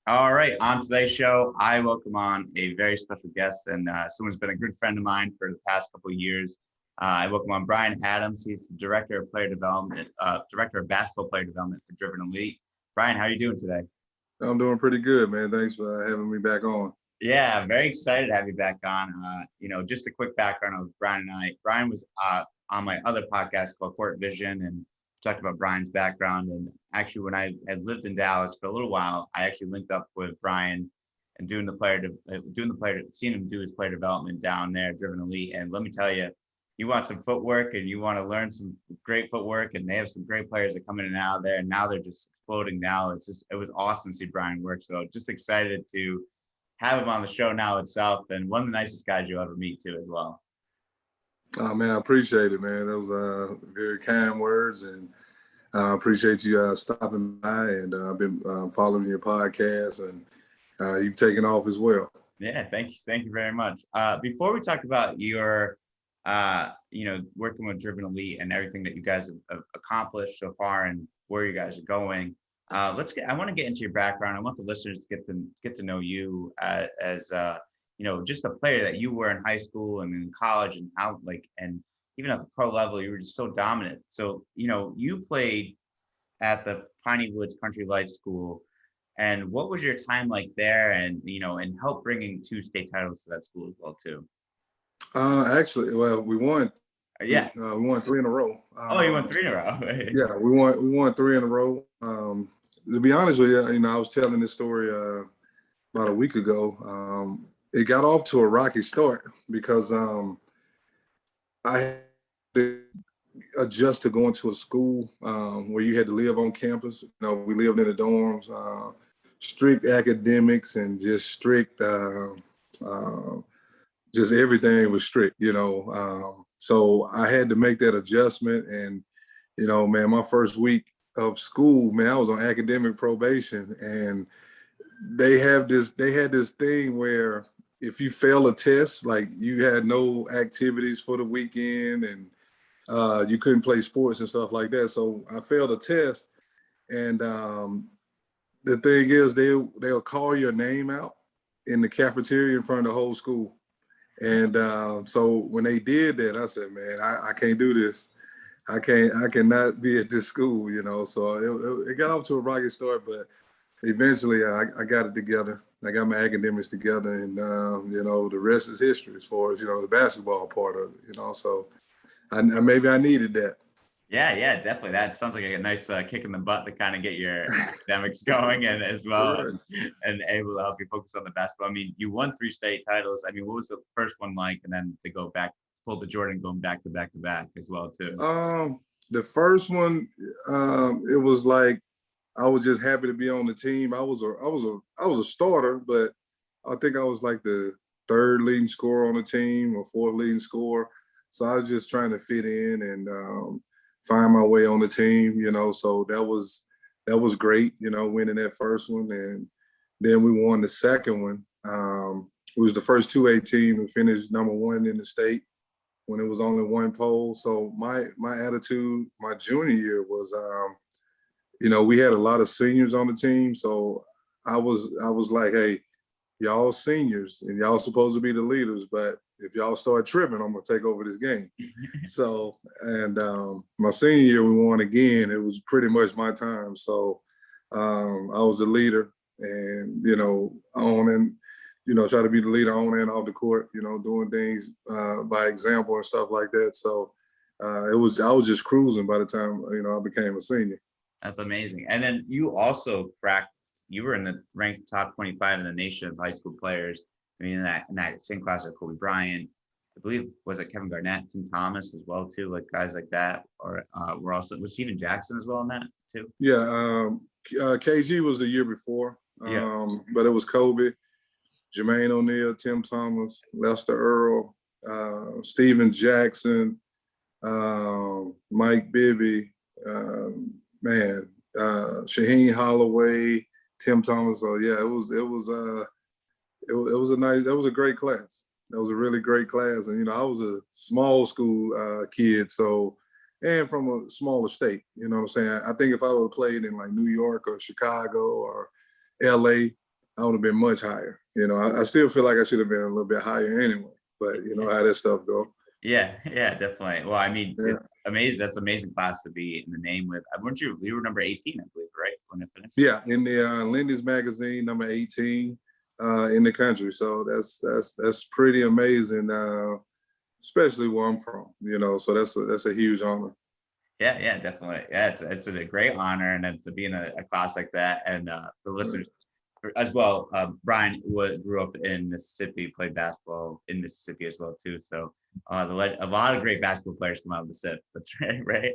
All right, on today's show, I welcome on a very special guest and someone who's been a good friend of mine for the past couple of years. I welcome on Brian Adams. He's the director of player development, director of basketball player development for Driven Elite. Brian, how are you doing today? I'm doing pretty good, man. Thanks for having me back on. Yeah, very excited to have you back on. Just a quick background of Brian and I. Brian was on my other podcast called Court Vision and talked about Brian's background. And actually, when I had lived in Dallas for a little while, I actually linked up with Brian and seeing him do his player development down there, Driven Elite. And let me tell you, you want some footwork and you want to learn some great footwork, and they have some great players that come in and out of there, and now they're just exploding. Now it was awesome to see Brian work. So just excited to have him on the show now itself, and one of the nicest guys you'll ever meet too as well. Oh man, I appreciate it, man. That was very kind words, and I appreciate you stopping by. And I've been following your podcast, and you've taken off as well. Yeah, thank you very much. Before we talk about your, working with Driven Elite and everything that you guys have accomplished so far and where you guys are going, I want to get into your background. I want the listeners to get to know you as just a player that you were in high school and in college, and how and even at the pro level, you were just so dominant. So, you played at the Piney Woods Country Life School, and what was your time like there, and help bringing 2 state titles to that school as well too? Actually, well, we won. Yeah. We won 3 in a row. Oh, you won 3 in a row. Yeah, we won 3 in a row. To be honest with you, I was telling this story about a week ago. It got off to a rocky start because I had to adjust to going to a school where you had to live on campus. We lived in the dorms, strict academics and just strict, just everything was strict, So I had to make that adjustment. And, man, my first week of school, man, I was on academic probation, and they had this thing where if you fail a test, like you had no activities for the weekend, and you couldn't play sports and stuff like that. So I failed a test, and the thing is, they'll call your name out in the cafeteria in front of the whole school. And so when they did that, I said, man, I can't do this. I cannot be at this school, So it got off to a rocky start, but eventually I got it together. I got my academics together, and the rest is history as far as the basketball part of it. So maybe I needed that. Yeah, definitely. That sounds like a nice kick in the butt to kind of get your academics going, and as well, and able to help you focus on the basketball. I mean, you won 3 state titles. I mean, what was the first one like? And then to go back, pull the Jordan, going back to back to back as well too. The first one, it was like I was just happy to be on the team. I was a starter, but I think I was like the 3rd leading scorer on the team or 4th leading scorer. So I was just trying to fit in and find my way on the team, So that was great, winning that first one, and then we won the second one. It was the first 2A team to finish number 1 in the state when it was only 1 poll. So my attitude my junior year was, we had a lot of seniors on the team. So I was like, hey, y'all seniors and y'all supposed to be the leaders, but if y'all start tripping, I'm gonna take over this game. So, and my senior year we won again. It was pretty much my time. So I was the leader, and on and try to be the leader on and off the court. Doing things by example and stuff like that. So I was just cruising by the time I became a senior. That's amazing. And then you also cracked. You were in the ranked top 25 in the nation of high school players. I mean, in that same class of Kobe Bryant, I believe, was it Kevin Garnett, Tim Thomas as well too, like guys like that, or was Steven Jackson as well in that too? Yeah, KG was the year before, but it was Kobe, Jermaine O'Neal, Tim Thomas, Lester Earl, Steven Jackson, Mike Bibby, Shaheen Holloway, Tim Thomas. So yeah, it was a great class. That was a really great class. And, I was a small school kid, and from a smaller state, you know what I'm saying? I think if I would have played in like New York or Chicago or LA, I would have been much higher. You know, I still feel like I should have been a little bit higher anyway. But you know how that stuff go. Yeah, yeah, definitely. Well, I mean, Yeah, it's amazing. That's an amazing class to be in the name with. Weren't you? You were number 18, I believe, right? When it finished. yeah. In the Lindy's magazine, number 18 in the country. So that's pretty amazing, especially where I'm from. You know, so that's a huge honor. Yeah, yeah, definitely. Yeah, it's a great honor, and then to be in a class like that, and the Right. listeners as well. Brian grew up in Mississippi, played basketball in Mississippi as well too. So a lot of great basketball players come out of the SIP. That's right, right?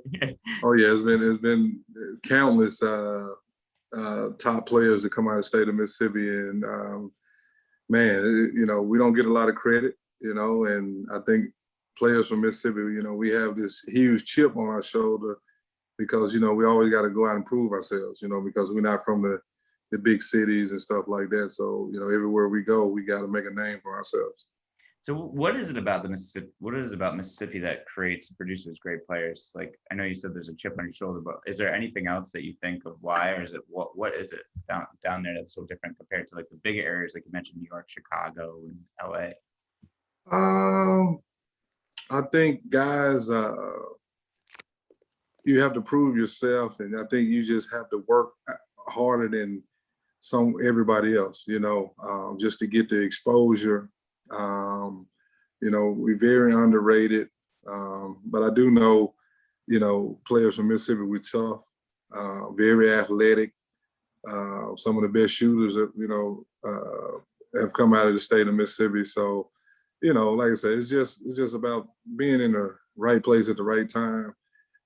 Oh yeah, it's been countless top players that come out of the state of Mississippi, and man, you know, we don't get a lot of credit, you know, and I think players from Mississippi, you know, we have this huge chip on our shoulder because, you know, we always got to go out and prove ourselves, you know, because we're not from the big cities and stuff like that. So, you know, everywhere we go, we got to make a name for ourselves. So what is it about the Mississippi? What is it about Mississippi that creates and produces great players? Like I know you said there's a chip on your shoulder, but is there anything else that you think of why, or is it what is it down there that's so different compared to like the bigger areas like you mentioned, New York, Chicago, and LA? Um, I think guys, you have to prove yourself, and I think you just have to work harder than everybody else, you know, just to get the exposure. Um, you know, we're very underrated, but I do know, you know, players from Mississippi, we're tough, very athletic. Some of the best shooters that have come out of the state of Mississippi. So, you know, like I said, it's just about being in the right place at the right time.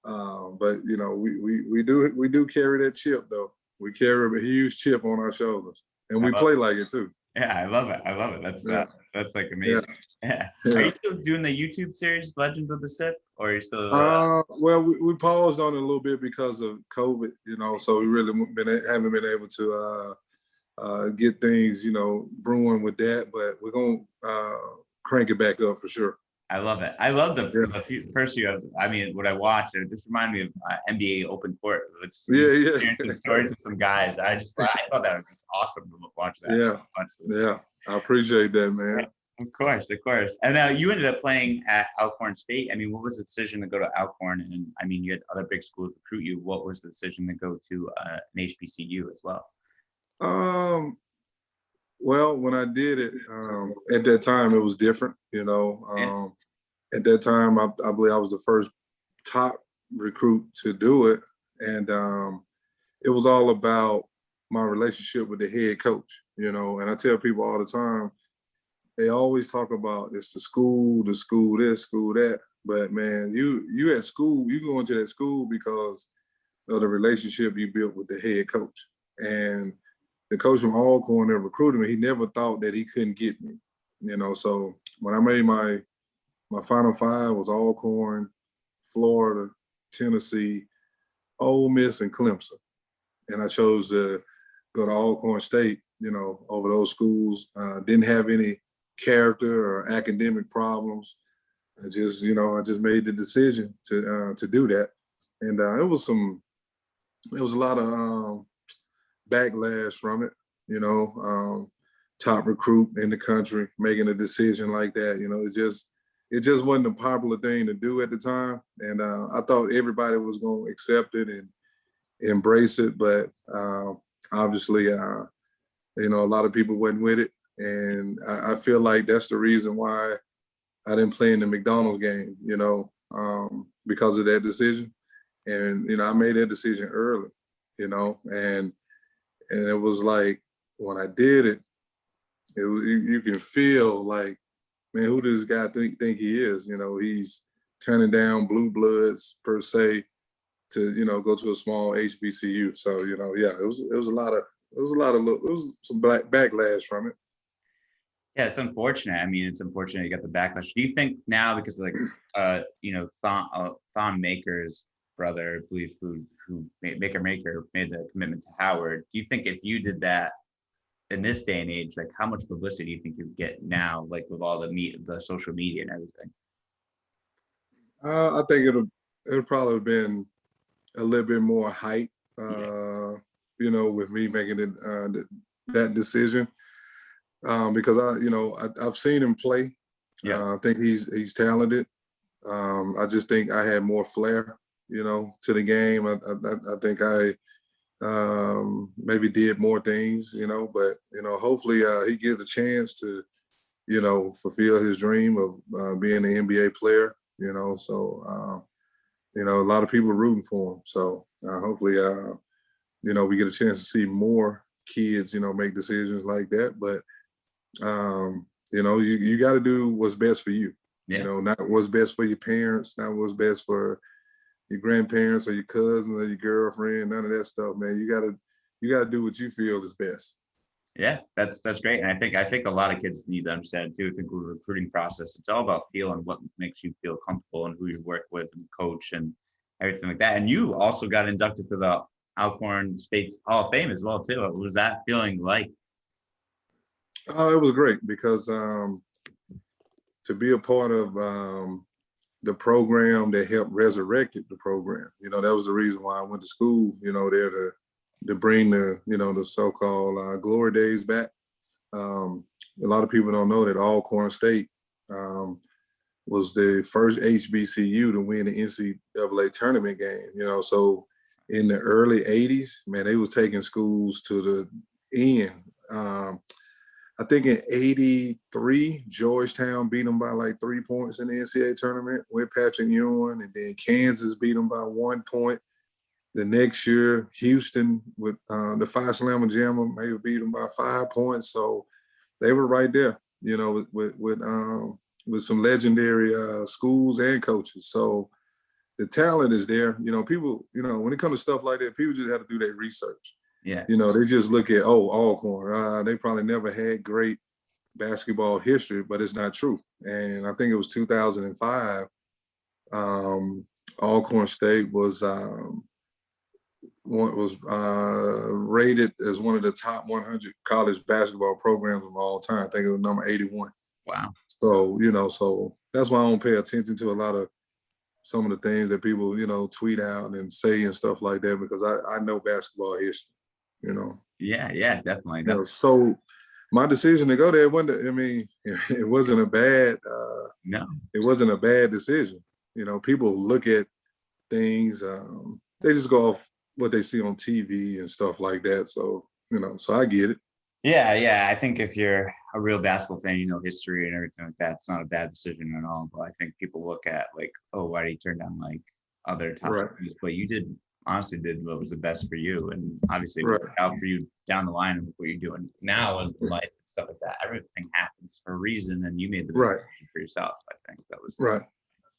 But you know, we do carry that chip though. We carry a huge chip on our shoulders, and I we love play like it too. Yeah, I love it. I love it. Yeah, That's like yeah, amazing. Yeah. Are yeah. you still doing the YouTube series Legends of the SIP, or are you still? Well, we paused on it a little bit because of COVID, you know, so we really haven't been able to get things, you know, brewing with that, but we're gonna crank it back up for sure. I love it. I love Yeah, the first year. I mean, what I watched, it just reminded me of NBA Open Court. It's yeah, yeah, hearing some stories with some guys. I thought that was just awesome to watch that. yeah, yeah. I appreciate that, Yeah, man. of course, of course. And you ended up playing at Alcorn State. I mean, what was the decision to go to Alcorn? And I mean, you had other big schools recruit you. What was the decision to go to an HBCU as well? Um, well, when I did it, at that time it was different, you know. Yeah. At that time, I believe I was the first top recruit to do it, and it was all about my relationship with the head coach, you know. And I tell people all the time, they always talk about it's the school this, school that. But man, you at school, you go into that school because of the relationship you built with the head coach. And the coach from Alcorn that recruited me, he never thought that he couldn't get me, you know. So when I made my final five was Alcorn, Florida, Tennessee, Ole Miss, and Clemson. And I chose to go to Alcorn State, you know, over those schools. Didn't have any character or academic problems. I just made the decision to do that. And it was a lot of backlash from it, you know, top recruit in the country making a decision like that. You know, it just wasn't a popular thing to do at the time. And I thought everybody was going to accept it and embrace it. But obviously, you know, a lot of people wasn't with it. And I feel like that's the reason why I didn't play in the McDonald's game, you know, because of that decision. And, you know, I made that decision early, you know, and it was like when I did it, you can feel like, man, who does this guy think he is? You know, he's turning down blue bloods per se to, you know, go to a small HBCU. So, you know, yeah, it was some backlash from it. Yeah, it's unfortunate. I mean, it's unfortunate you got the backlash. Do you think now, because like, you know, Thon Maker's brother, I believe, who Maker made the commitment to Howard. Do you think if you did that in this day and age, like how much publicity do you think you'd get now, like with all the social media and everything? I think it'll probably have been a little bit more hype, Yeah. you know, with me making it that decision because I've seen him play. Yeah. I think he's talented. I just think I had more flair, to the game. I think I maybe did more things, but hopefully he gets a chance to, fulfill his dream of being an NBA player. So a lot of people rooting for him. So hopefully we get a chance to see more kids, make decisions like that. But you got to do what's best for you. Yeah. Not what's best for your parents, not what's best for your grandparents or your cousins or your girlfriend, none of that stuff, man. You gotta do what you feel is best. Yeah, that's great. And I think a lot of kids need to understand too. I think with the recruiting process, it's all about feeling what makes you feel comfortable and who you work with and coach and everything like that. And you also got inducted to the Alcorn State Hall of Fame as well too. What was that feeling like? It was great because to be a part of the program that helped resurrected the program. That was the reason why I went to school, there to bring the so-called glory days back. A lot of people don't know that Alcorn State was the first HBCU to win the NCAA tournament game, so in the early 80s, man, they was taking schools to the end. I think in 83, Georgetown beat them by like 3 points in the NCAA tournament with Patrick Ewing, and then Kansas beat them by 1 point. The next year, Houston with the Phi Slamma Jamma maybe beat them by 5 points. So they were right there, with some legendary schools and coaches. So the talent is there. People, when it comes to stuff like that, people just have to do their research. Yeah. They just look at, Alcorn. They probably never had great basketball history, but it's not true. And I think it was 2005. Alcorn State was rated as one of the top 100 college basketball programs of all time. I think it was number 81. Wow. So so that's why I don't pay attention to a lot of some of the things that people tweet out and say and stuff like that, because I know basketball history. Yeah, definitely. So my decision to go there it wasn't a bad No. It wasn't a bad decision. People look at things, they just go off what they see on TV and stuff like that. So, so I get it. Yeah. I think if you're a real basketball fan, history and everything like that, it's not a bad decision at all. But I think people look at like, oh, why did you turn down like other top schools? But you honestly did what was the best for you, and obviously it worked out for you down the line and what you're doing now in life and stuff like that. Everything happens for a reason, and you made the best decision for yourself. I think that was right.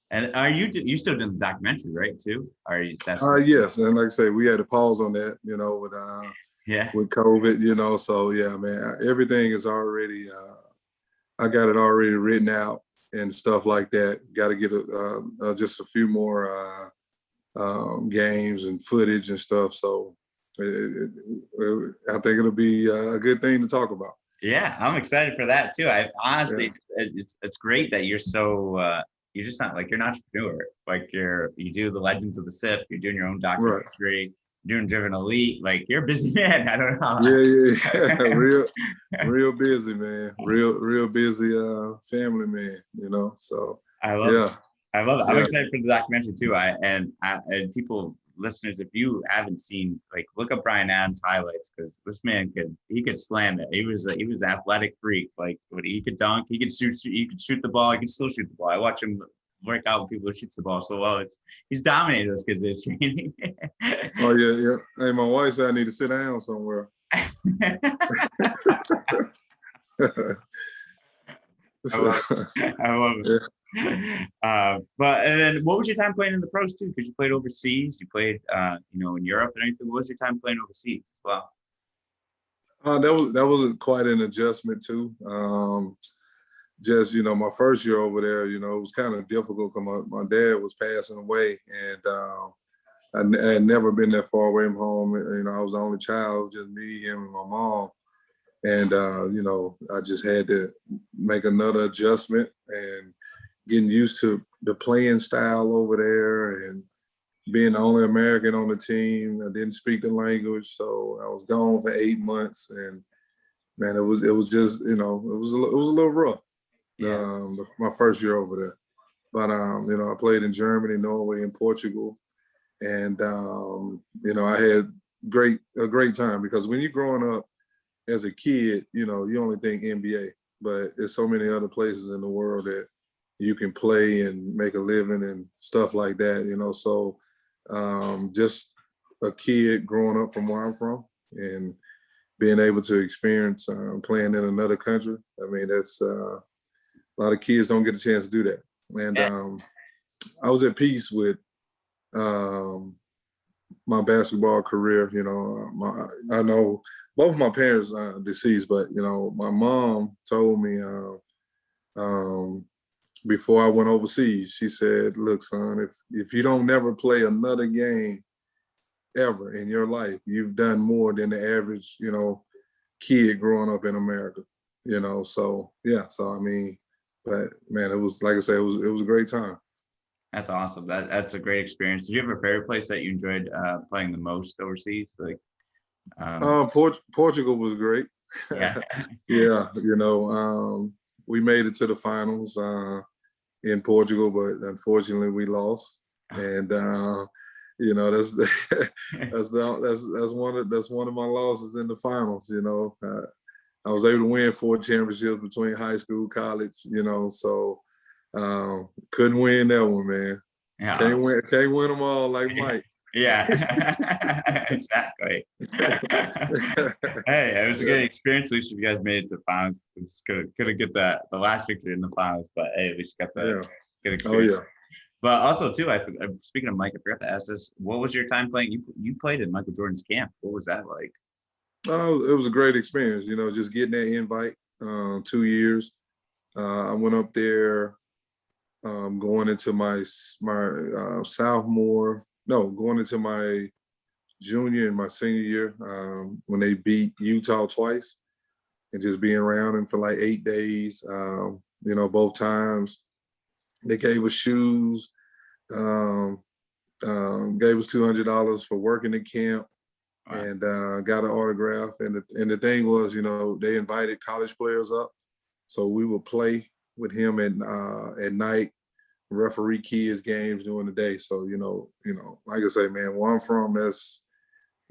And are you still doing the documentary, right? Too? Are you? Yes, and like I say, we had to pause on that, with COVID, So yeah, man, everything is already. I got it already written out and stuff like that. Got to get just a few more games and footage and stuff. So I think it'll be a good thing to talk about. Yeah, I'm excited for that too. I honestly, it's great that you're so. You're just not like you're an entrepreneur. Like you do the Legends of the Sip. You're doing your own documentary. You're doing Driven Elite. Like you're a busy man. I don't know. Yeah. real busy, man. Real busy family man. So I love it. I love it. I'm Yeah. excited for the documentary too. And people, listeners, if you haven't seen, like, look up Brian Adams highlights, because this man could slam it. He was an athletic freak. Like, he could dunk, he could shoot the ball, he could still shoot the ball. I watch him work out with people who shoots the ball so well. He's dominated us kids this training. Oh yeah. Hey, my wife said I need to sit down somewhere. I love it. Yeah. But and then what was your time playing in the pros too? Because you played overseas, you played in Europe and everything. What was your time playing overseas as well? That was quite an adjustment too. Just my first year over there, it was kind of difficult because my dad was passing away, and I had never been that far away from home. I was the only child, just me, him, and my mom. And, I just had to make another adjustment and getting used to the playing style over there and being the only American on the team. I didn't speak the language, so I was gone for 8 months. And, man, it was just, it was a little rough. Yeah. My first year over there. But I played in Germany, Norway, and Portugal, and I had a great time, because when you're growing up as a kid, you only think NBA, but there's so many other places in the world that you can play and make a living and stuff like that. So just a kid growing up from where I'm from and being able to experience playing in another country. I mean, that's a lot of kids don't get a chance to do that. And I was at peace with my basketball career. I know both of my parents are deceased, but my mom told me before I went overseas, she said, "Look, son, if you don't never play another game ever in your life, you've done more than the average, kid growing up in America." So yeah. So I mean, but man, it was, like I said, it was a great time. That's awesome. That's a great experience. Did you have a favorite place that you enjoyed playing the most overseas? Like, Portugal was great. yeah, Yeah, we made it to the finals in Portugal, but unfortunately we lost. And that's that's one of my losses in the finals. I was able to win 4 championships between high school, college. So couldn't win that one, man. yeah, Can't win them all like Mike. yeah, exactly. Hey, it was a good experience. At least you guys made it to the finals. It's couldn't get the last victory in the finals, but hey, at least you got the good experience. Oh yeah. But also too, speaking of Mike, I forgot to ask this. What was your time playing? You played in Michael Jordan's camp. What was that like? Oh, it was a great experience. Just getting that invite. 2 years. I went up there going into my sophomore. No, going into my junior and my senior year when they beat Utah twice, and just being around them for like 8 days. Both times they gave us shoes, gave us $200 for working in camp. Wow. And got an autograph. And the thing was, they invited college players up, so we would play with him at night, referee kids games during the day. So like I say, man, where I'm from, that's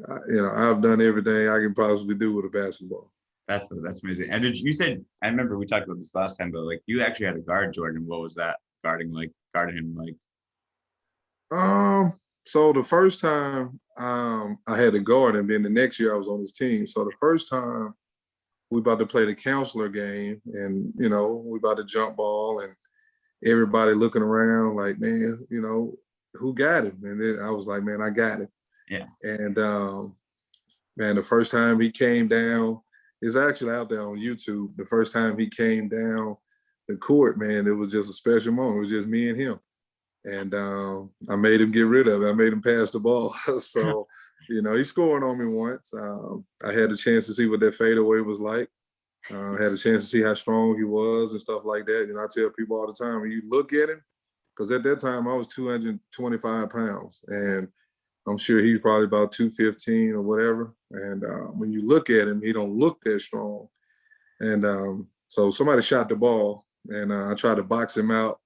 I've done everything I can possibly do with a basketball. That's amazing. And you said, I remember we talked about this last time, but like you actually had a guard Jordan. What was that guarding him like? So the first time I had to guard him, then the next year I was on his team. So the first time we about to play the counselor game, and we about to jump ball, and everybody looking around like, man, who got him? And then I was like, man, I got him. Yeah. And man, the first time he came down, it's actually out there on YouTube. The first time he came down the court, man, it was just a special moment. It was just me and him. And I made him get rid of it. I made him pass the ball. So, he scored on me once. I had a chance to see what that fadeaway was like. I had a chance to see how strong he was and stuff like that. I tell people all the time, when you look at him, because at that time I was 225 pounds, and I'm sure he's probably about 215 or whatever. And when you look at him, he don't look that strong. And so somebody shot the ball, and I tried to box him out.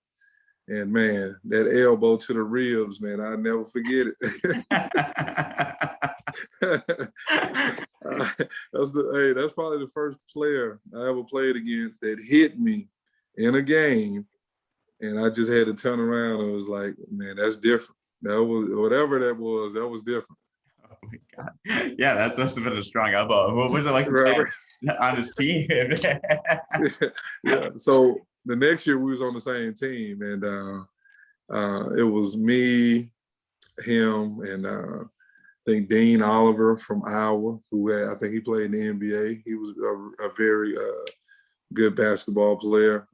And man, that elbow to the ribs, man, I'll never forget it. That's probably the first player I ever played against that hit me in a game, and I just had to turn around and was like, man, that's different. That was whatever that was different. Oh my God. Yeah, that's must have been a strong elbow. What was it like on his team? Yeah. So the next year we was on the same team, and it was me, him, and I think Dean Oliver from Iowa, I think he played in the NBA. He was a very good basketball player.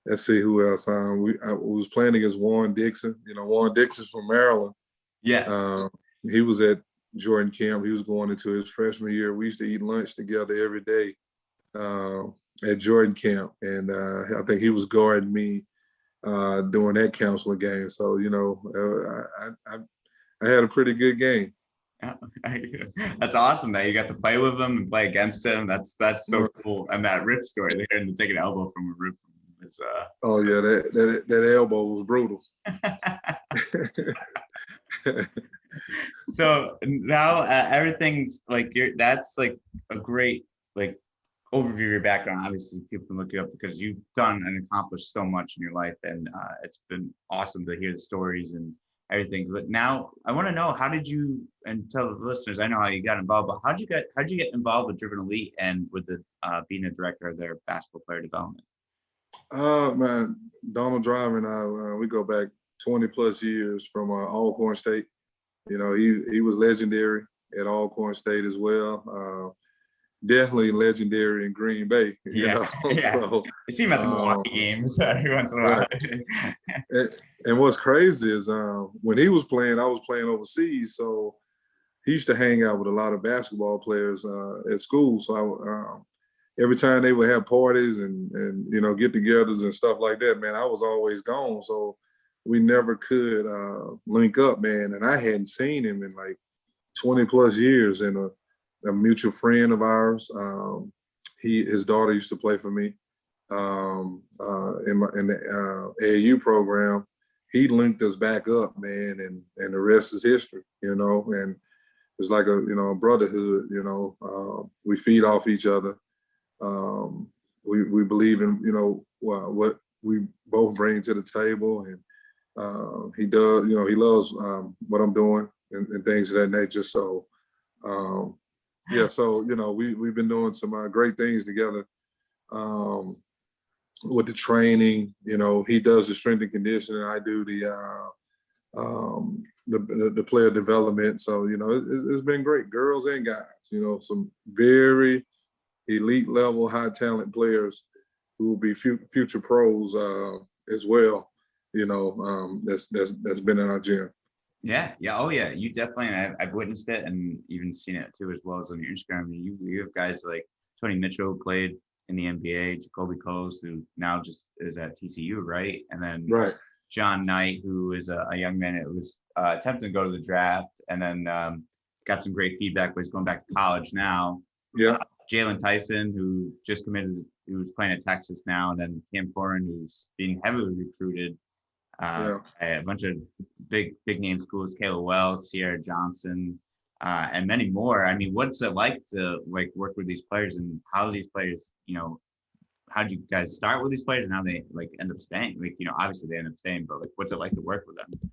Let's see who else. We was playing against Warren Dixon. Warren Dixon's from Maryland. Yeah. He was at Jordan camp. He was going into his freshman year. We used to eat lunch together every day at Jordan camp, and I think he was guarding me during that counseling game. So I had a pretty good game. That's awesome that you got to play with him and play against him. That's so cool. And that rip story, they had to take an elbow from a rip. It's Oh yeah, that elbow was brutal. So now everything's like that's like a great like overview of your background. Obviously, people can look you up because you've done and accomplished so much in your life, and it's been awesome to hear the stories and everything. But now I want to know, how did you, and tell the listeners, I know how you got involved, but how'd you get involved with Driven Elite and with the being a director of their basketball player development? Man, Donald Driver and I, we go back 20 plus years from Alcorn State. You know, he was legendary at Alcorn State as well. Definitely legendary in Green Bay. You know, so I see him at the Milwaukee games every once in a while. And what's crazy is when he was playing, I was playing overseas, so he used to hang out with a lot of basketball players at school. So every time they would have parties and you know, get-togethers and stuff like that, man, I was always gone. So we never could link up, man. And I hadn't seen him in like 20 plus years. And a mutual friend of ours, his daughter used to play for me in the AAU program. He linked us back up, man, and the rest is history, you know. And it's like a brotherhood, you know. We feed off each other. We believe in, you know, what we both bring to the table, and he does, you know, he loves what I'm doing and things of that nature. So yeah, so you know, we've been doing some great things together with the training. You know, he does the strength and conditioning, I do the player development. So you know, it's been great, girls and guys. You know, some very elite level, high talent players who will be future pros as well. You know, that's been in our gym. Yeah. Oh yeah. You definitely, and I've witnessed it and even seen it too, as well as on your Instagram. I mean, you have guys like Tony Mitchell, who played in the NBA, Jacoby Coast, who now just is at TCU, right? And then John Knight, who is a young man that was attempting to go to the draft, and then got some great feedback, but he's going back to college now. Yeah. Jalen Tyson, who just committed, who's playing at Texas now, and then Cam Foran, who's being heavily recruited. A bunch of big name schools, Kayla Wells, Sierra Johnson, and many more. I mean, what's it like to like work with these players, and how these players, you know, how do you guys start with these players and how they like end up staying? Like, you know, obviously they end up staying, but like, what's it like to work with them?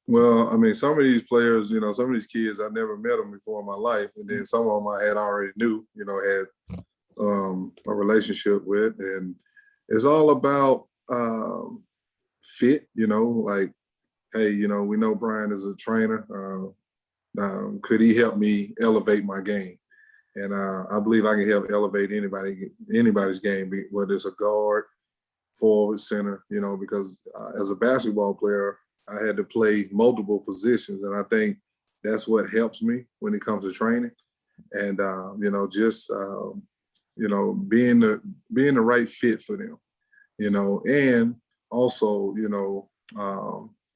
Well, I mean, some of these players, you know, some of these kids, I never met them before in my life. And then some of them I had already knew, you know, had a relationship with. And it's all about fit, you know, like, hey, you know, we know Brian is a trainer. Could he help me elevate my game? And I believe I can help elevate anybody's game, whether it's a guard, forward, center, you know, because as a basketball player, I had to play multiple positions. And I think that's what helps me when it comes to training. And, you know, just, you know, being the right fit for them, you know, and also, you know,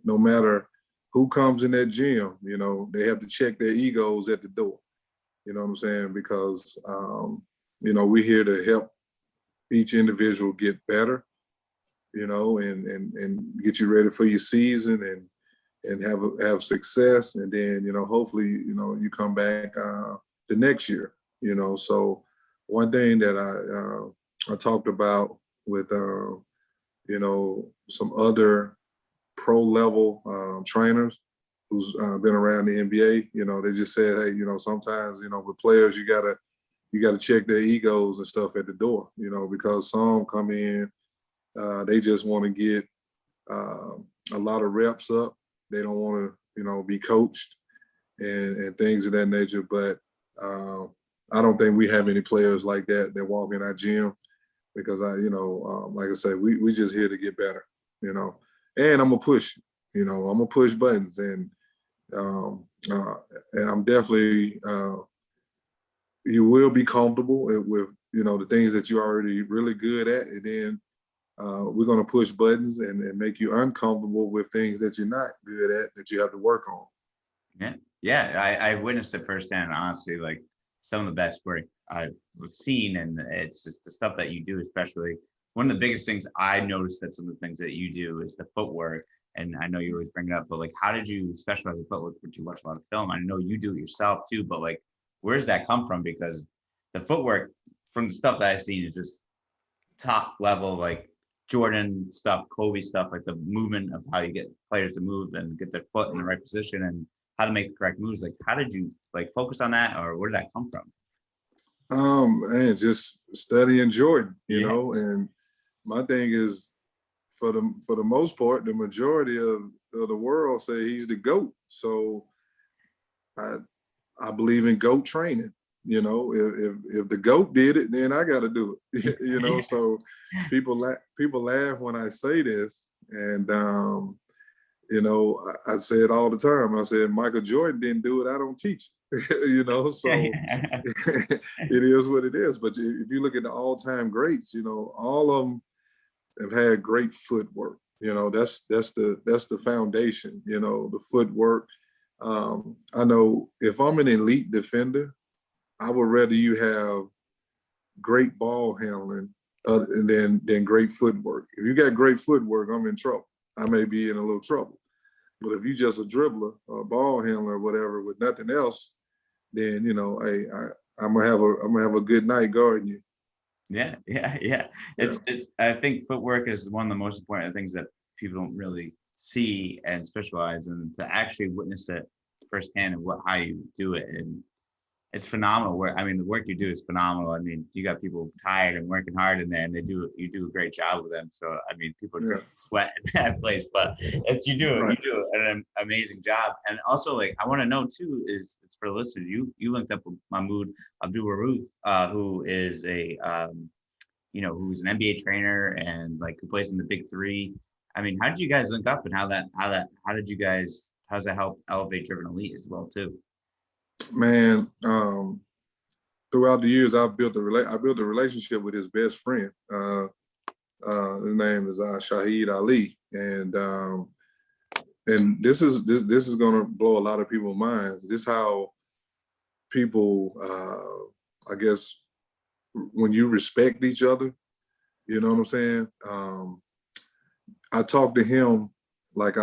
no matter who comes in that gym, you know, they have to check their egos at the door. You know what I'm saying? Because, you know, we're here to help each individual get better, you know, and get you ready for your season and have success. And then, you know, hopefully, you know, you come back the next year, you know. So one thing that I talked about with, you know, some other pro level trainers who's been around the NBA, you know, they just said, hey, you know, sometimes, you know, with players, you gotta check their egos and stuff at the door, you know, because some come in, they just want to get a lot of reps up. They don't want to, you know, be coached and things of that nature. But I don't think we have any players like that walk in our gym, because you know, like I said, we just here to get better, you know. And I'm gonna push, you know, I'm gonna push buttons, and I'm definitely you will be comfortable with, you know, the things that you're already really good at, and then we're going to push buttons and make you uncomfortable with things that you're not good at, that you have to work on. Yeah. Yeah, I witnessed it firsthand. Honestly, like some of the best work I've seen, and it's just the stuff that you do. Especially one of the biggest things I noticed that some of the things that you do is the footwork. And I know you always bring it up, but like, how did you specialize in footwork? Did you watch a lot of film? I know you do it yourself too, but like, where does that come from? Because the footwork from the stuff that I've seen is just top level, like Jordan stuff, Kobe stuff, like the movement of how you get players to move and get their foot in the right position and how to make the correct moves. Like, how did you like focus on that, or where did that come from? And just studying Jordan, Yeah, and my thing is, for the most part, the majority of the world say he's the GOAT. So I I believe in GOAT training. If the GOAT did it, then I got to do it. yeah, So people laugh when I say this, and I say it all the time. I said Michael Jordan didn't do it. I don't teach. So it is what it is. But if you look at the all-time greats, all of them have had great footwork. That's the foundation. The footwork. I know if I'm an elite defender, I would rather you have great ball handling than great footwork. If you got great footwork, I'm in trouble. I may be in a little trouble. But if you just a dribbler or a ball handler or whatever with nothing else, then hey, I'm gonna have a good night guarding you. yeah. Yeah. It's. I think footwork is one of the most important things that people don't really see and specialize in. To actually witness it firsthand and how you do it, and it's phenomenal work. I mean, the work you do is phenomenal. I mean, you got people tired and working hard in there, and you do a great job with them. So, I mean, people Yeah. are sweat in that place, but if you Right. do an amazing job. And also, like, I want to know too is it's for the listeners. You linked up with Mahmoud Abdul Rauf, who is who's an NBA trainer and like who plays in the Big Three. I mean, how did you guys link up, and how does that help elevate Driven Elite as well too? Man, throughout the years, I built a relationship with his best friend. His name is Shahid Ali, and this is gonna blow a lot of people's minds. This is how people, I guess, when you respect each other, you know what I'm saying. I talk to him like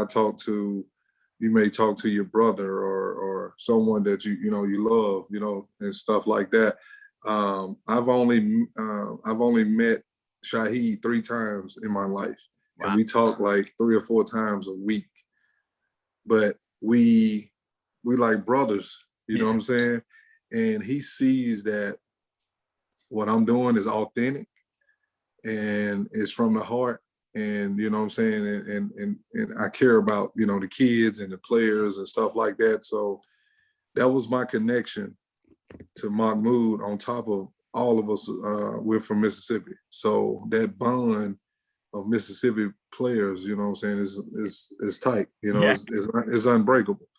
you may talk to your brother or someone that you love, and stuff like that. I've only met Shahid 3 times in my life, and Wow. we talk like 3 or 4 times a week. But we like brothers, you know what Yeah. I'm saying? And he sees that what I'm doing is authentic and it's from the heart. And you know what I'm saying, and I care about the kids and the players and stuff like that. So that was my connection to Mahmoud. On top of all of us, we're from Mississippi, so that bond of Mississippi players, you know what I'm saying, is tight. Yeah. It's unbreakable.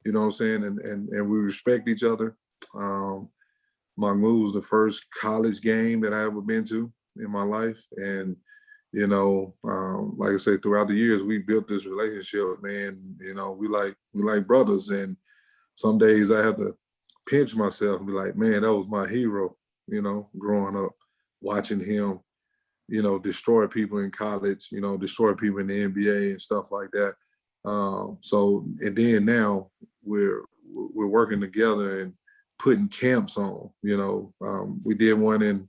You know what I'm saying, and we respect each other. Mahmoud was the first college game that I ever been to in my life, and like I said, throughout the years, we built this relationship, man. We like brothers, and some days I have to pinch myself and be like, man, that was my hero. Growing up, watching him, destroy people in college, destroy people in the NBA and stuff like that. And then now we're working together and putting camps on. We did one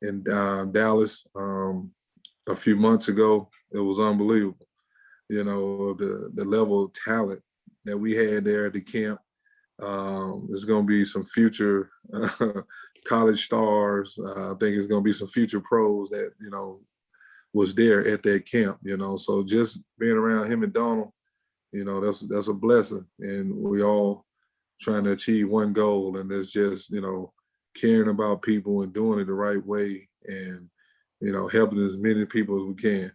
in Dallas a few months ago. It was unbelievable. The level of talent that we had there at the camp. There's going to be some future college stars. I think it's going to be some future pros that was there at that camp. So just being around him and Donald, that's a blessing, and we all trying to achieve one goal, and it's just caring about people and doing it the right way, and helping as many people as we can.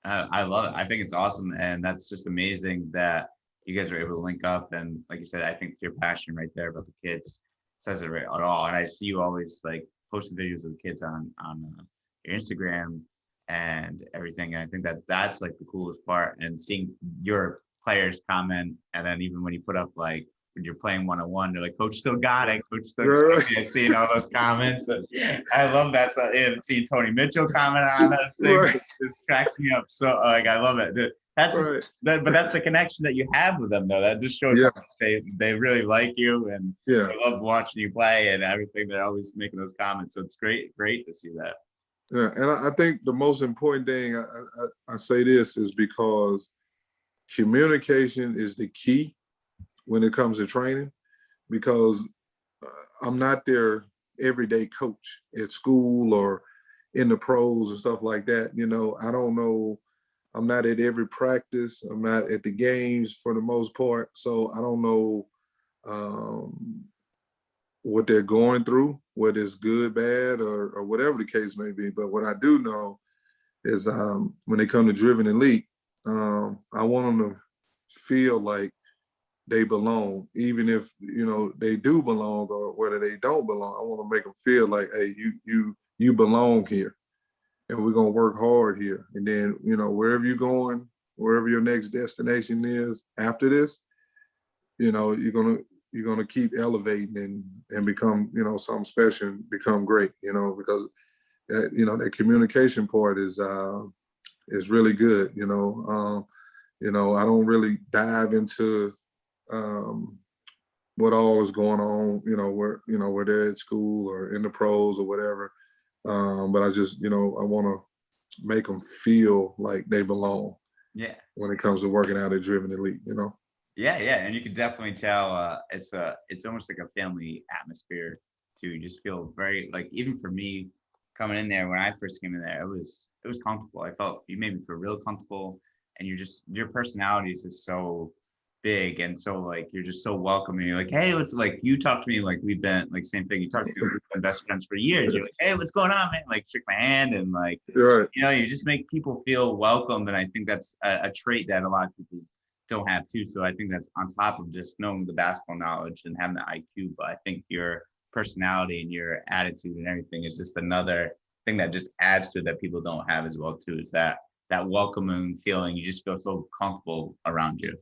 I love it. I think it's awesome, and that's just amazing that you guys are able to link up. And like you said, I think your passion right there about the kids says it right at all. And I see you always like posting videos of the kids on your Instagram and everything. And I think that's like the coolest part. And seeing your players comment, and then even when you put up like when you're playing one-on-one, they're like, Coach still got it. Coach still Right. got it. Seeing all those comments. And I love that. So, and seeing Tony Mitchell comment on those things, Right. this cracks me up. So like, I love it. That's Right. but that's the connection that you have with them, though. That just shows Yeah. how much they really like you, and Yeah. they love watching you play and everything. They're always making those comments. So it's great to see that. Yeah. And I think the most important thing I say this is because communication is the key when it comes to training, because I'm not their everyday coach at school or in the pros and stuff like that. You know, I don't know. I'm not at every practice. I'm not at the games for the most part. So I don't know what they're going through, whether it's good, bad, or whatever the case may be. But what I do know is when they come to Driven Elite, I want them to feel like they belong, even if, you know, they do belong or whether they don't belong. I want to make them feel like, hey, you belong here, and we're gonna work hard here. And then, you know, wherever you're going, wherever your next destination is after this, you know, you're gonna keep elevating and become, you know, something special, and become great. You know, because that, you know, that communication part is really good. You know, I don't really dive into what all is going on, where they're at school or in the pros or whatever. But I just, I want to make them feel like they belong. Yeah. When it comes to working out at Driven Elite, Yeah, and you can definitely tell it's almost like a family atmosphere too. You just feel very, like, even for me coming in there when I first came in there, it was comfortable. I felt you made me feel real comfortable, and your personality is just so big, and so, like, you're just so welcoming. You're like, hey, it's like, you talk to me like we've been, like, same thing. You talk to me like we've been best friends for years. You're like, hey, what's going on, man? Like, shake my hand, and, like, right. You just make people feel welcomed, and I think that's a trait that a lot of people don't have too. So I think that's on top of just knowing the basketball knowledge and having the IQ. But I think your personality and your attitude and everything is just another thing that just adds to it that people don't have as well too. Is that welcoming feeling? You just feel so comfortable around you.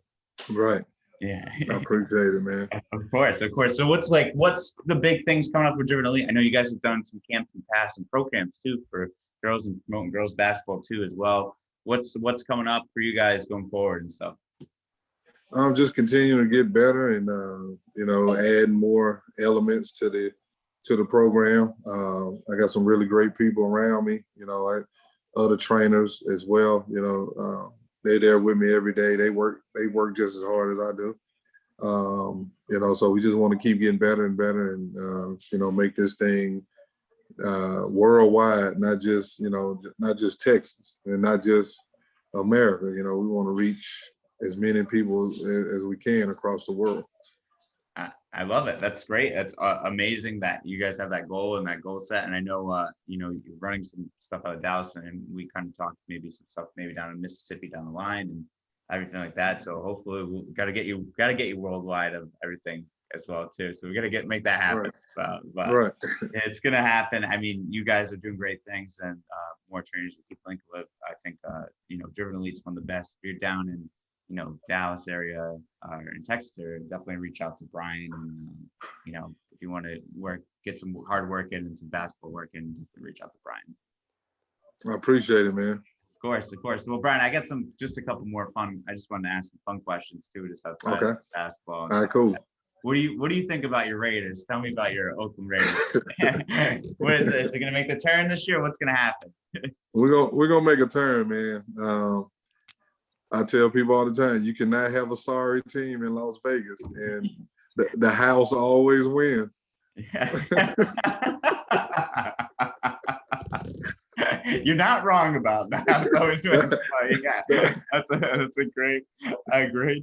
Right. Yeah. I appreciate it, man. Of course. So what's the big things coming up with Driven Elite? I know you guys have done some camps in the past and programs too for girls and promoting girls basketball too as well. What's coming up for you guys going forward and stuff? I'm just continuing to get better and add more elements to the program. I got some really great people around me. Other trainers as well. They're there with me every day. They work just as hard as I do. So we just want to keep getting better and better, and make this thing worldwide, not just Texas and not just America. We want to reach as many people as we can across the world. I love it. That's great. That's amazing that you guys have that goal and that goal set. And I know, you're running some stuff out of Dallas, and we kind of talked maybe some stuff maybe down in Mississippi down the line and everything like that. So hopefully we got to get you worldwide of everything as well too. So we got to make that happen. Right. But right. It's going to happen. I mean, you guys are doing great things, and more trainers to keep linking with. I think, Driven Elite's one of the best. If you're down in Dallas area or in Texas area, definitely reach out to Brian. And if you want to get some hard work in and some basketball work in, reach out to Brian. I appreciate it, man. Of course. Well, Brian, I got just a couple more fun. I just wanted to ask some fun questions too, just outside of basketball. All right, cool. What do you think about your Raiders? Tell me about your Oakland Raiders. What is it? Is it going to make the turn this year? What's going to happen? We're gonna make a turn, man. I tell people all the time, you cannot have a sorry team in Las Vegas, and the house always wins. You're not wrong about that. That's a great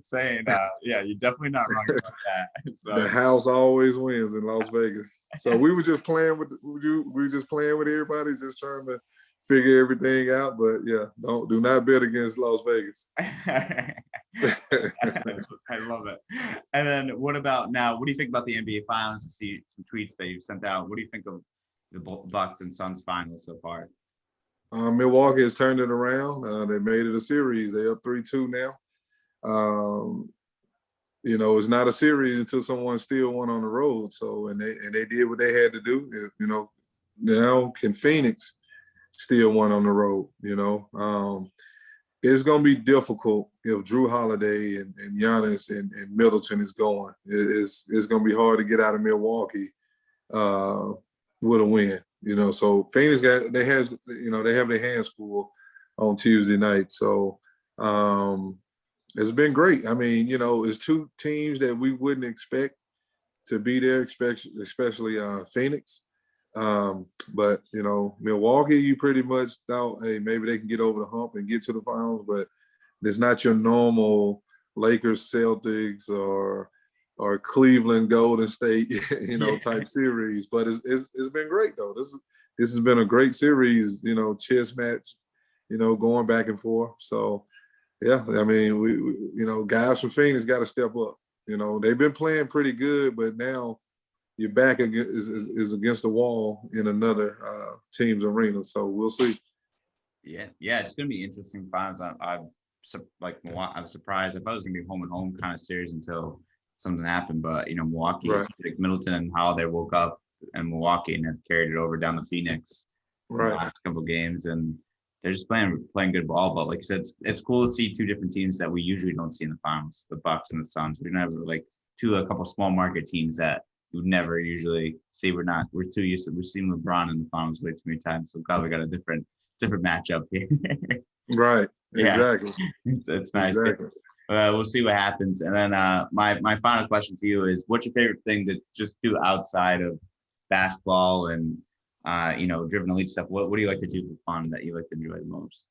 saying. You're definitely not wrong about that. So. The house always wins in Las Vegas. So we were just playing with everybody, just trying to figure everything out. But yeah, do not bet against Las Vegas. I love it. And then what about now? What do you think about the NBA Finals? I see some tweets that you've sent out. What do you think of the Bucks and Suns finals so far? Milwaukee has turned it around. They made it a series. They're up 3-2 now. it's not a series until someone steal one on the road. So, and they did what they had to do. Now can Phoenix steal one on the road? It's going to be difficult if Drew Holiday and Giannis and Middleton is going. It's going to be hard to get out of Milwaukee with a win. So Phoenix they have their hands full on Tuesday night. So it's been great. I mean, it's two teams that we wouldn't expect to be there, especially Phoenix. But Milwaukee, you pretty much thought, hey, maybe they can get over the hump and get to the finals, but it's not your normal Lakers, Celtics, or Cleveland, Golden State, type series. But it's been great though. This has been a great series, chess match, going back and forth. So yeah, I mean, we guys from Phoenix got to step up. They've been playing pretty good, but now your back is against the wall in another team's arena. So we'll see. Yeah, it's gonna be interesting finals. I'm surprised. I thought it was gonna be home and home kind of series until something happened. But Milwaukee, Right. like Middleton and Holiday woke up in Milwaukee and have carried it over down to Phoenix in the last couple of games, and they're just playing good ball. But like I said, it's cool to see two different teams that we usually don't see in the finals, the Bucks and the Suns. We never a couple small market teams that we would never usually see. We're too used to. We've seen LeBron in the finals way too many times. So glad we got a different matchup here. Right. Yeah. Exactly. It's nice. Exactly. We'll see what happens. And then my final question to you is, what's your favorite thing to just do outside of basketball and driven elite stuff? What do you like to do for fun that you like to enjoy the most?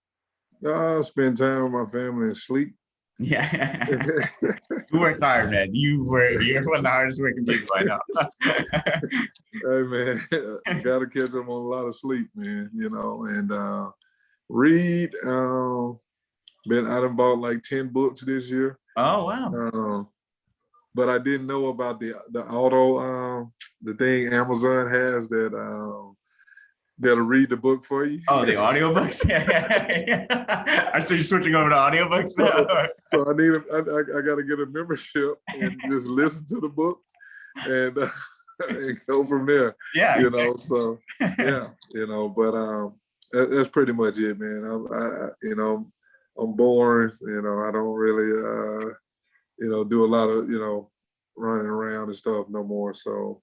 Spend time with my family and sleep. Yeah. You work hard, man. You're one of the hardest working people I know. Hey man, gotta catch up on a lot of sleep, man, and read. I done bought like 10 books this year. Oh wow. But I didn't know about the auto the thing Amazon has that'll read the book for you. Oh, the audiobooks? So you're switching over to audiobooks now? So I gotta get a membership and just listen to the book and go from there. Yeah. Exactly. So yeah, but that's pretty much it, man. I'm boring, I don't really do a lot of, running around and stuff no more. So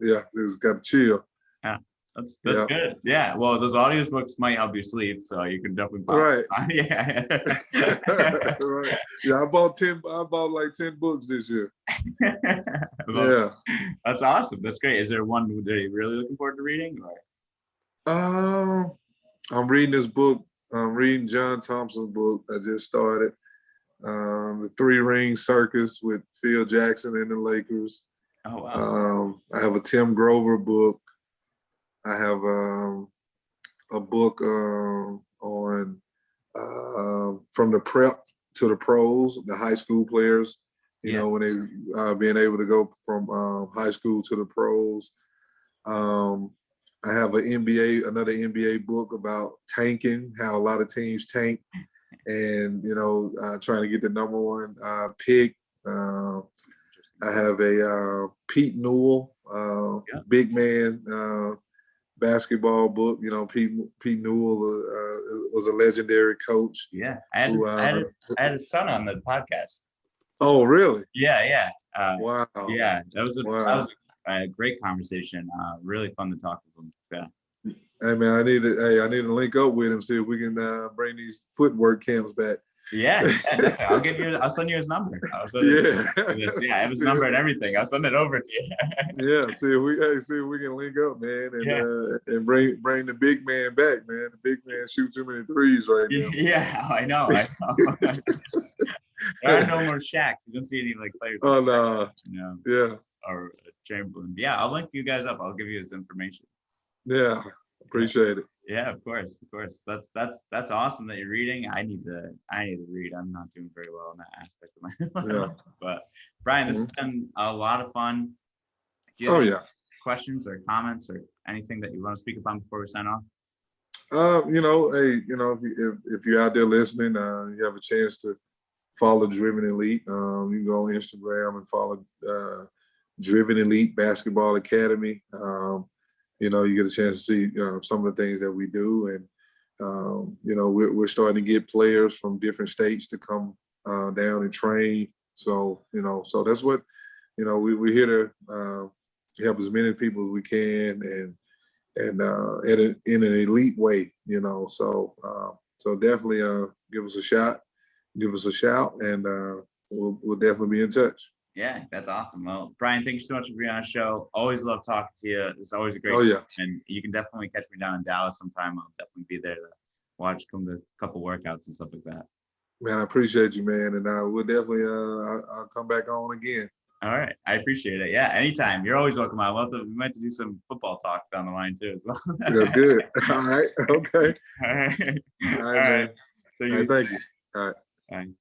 just gotta chill. Yeah. That's good. Yeah. Well, those audiobooks might help you sleep, so you can definitely buy. Right. Yeah. Right. Yeah, I bought like 10 books this year. Yeah. That's awesome. That's great. Is there one that you're really looking forward to reading? Or? I'm reading this book. I'm reading John Thompson's book I just started. The Three Ring Circus with Phil Jackson and the Lakers. Oh wow. I have a Tim Grover book. I have a book on from the prep to the pros, the high school players, when they being able to go from high school to the pros. I have another NBA book about tanking, how a lot of teams tank, and trying to get the number one pick. I have a Pete Newell, big man basketball book. Pete Newell was a legendary coach. Yeah, I had his son on the podcast. Oh, really? Yeah. Wow. Yeah, that was a great conversation. Really fun to talk with him. Yeah. Hey man, I need to link up with him, see if we can bring these footwork camps back. Yeah, I'll send you his number. I have his number and everything. I'll send it over to you. Yeah, see if we can link up, man, and bring the big man back, man. The big man shoots too many threes right now. Yeah, I know. There are no more Shaqs. You don't see any players. Oh no. Yeah. Or Chamberlain. Yeah, I'll link you guys up. I'll give you his information. Yeah, appreciate it. Yeah, of course. That's awesome that you're reading. I need to read. I'm not doing very well in that aspect of my life. Yeah. But Brian, this has been a lot of fun. Do you have any questions or comments or anything that you want to speak upon before we sign off? If you're out there listening, you have a chance to follow Driven Elite. You can go on Instagram and follow Driven Elite Basketball Academy. You know, you get a chance to see some of the things that we do. And, you know, we're starting to get players from different states to come down and train. So, you know, so that's what, you know, we're here to help as many people as we can and in an elite way, you know. So so definitely give us a shot, give us a shout, and we'll definitely be in touch. Yeah, that's awesome. Well, Brian, thank you so much for being on the show. Always love talking to you. It's always a great Oh, yeah. time. And you can definitely catch me down in Dallas sometime. I'll definitely be there to watch come to a couple workouts and stuff like that. Man, I appreciate you, man, and we'll definitely I'll come back on again. All right. I appreciate it. Yeah, anytime. You're always welcome. We might have to do some football talk down the line too as well. That's good. All right. Okay. All right. All right, man. So All right, thank you. All right. Bye.